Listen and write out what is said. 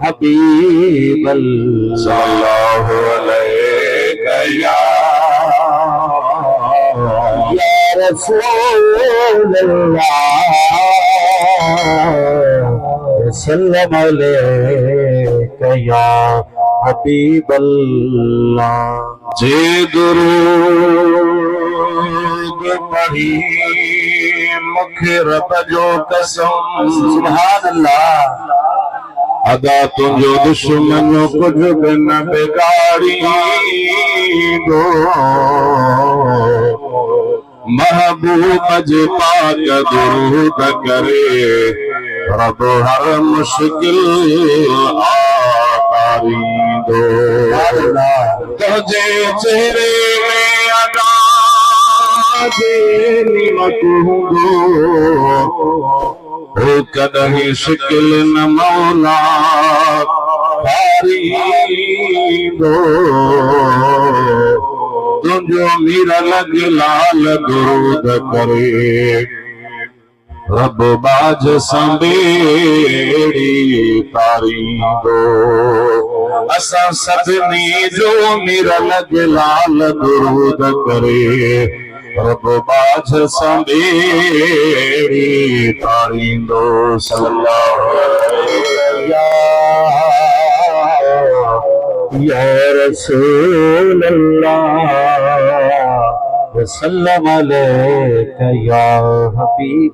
हबीब सल्लल्लाहु अलैहि या रसूल अल्लाह सल्लम अलैका या हबीब अल्लाह। जे दुरूद पढ़ी मुखे रब जो कसम सुभान अल्लाह अदा तुझो दुश्मन कुछ भी न बिगाड़ी दो महबूब जे पाक दुरूद करे रब हर मुश्किल आकारी दो। तुझे चेहरे में अदा देनी मत दो कदहीं शिकिल न मौला कारी दो तुझो मीरा लग लाल दुरूद करे रब बाज संबेड़ी तारी दो। असा सदनी जो मीरा लग लाल दुरूद करे रब बाज संबेड़ी तारी दो। सल्लल्लाहु अलैहि या रसूल अल्लाह वसल्लम अलैका या हबीब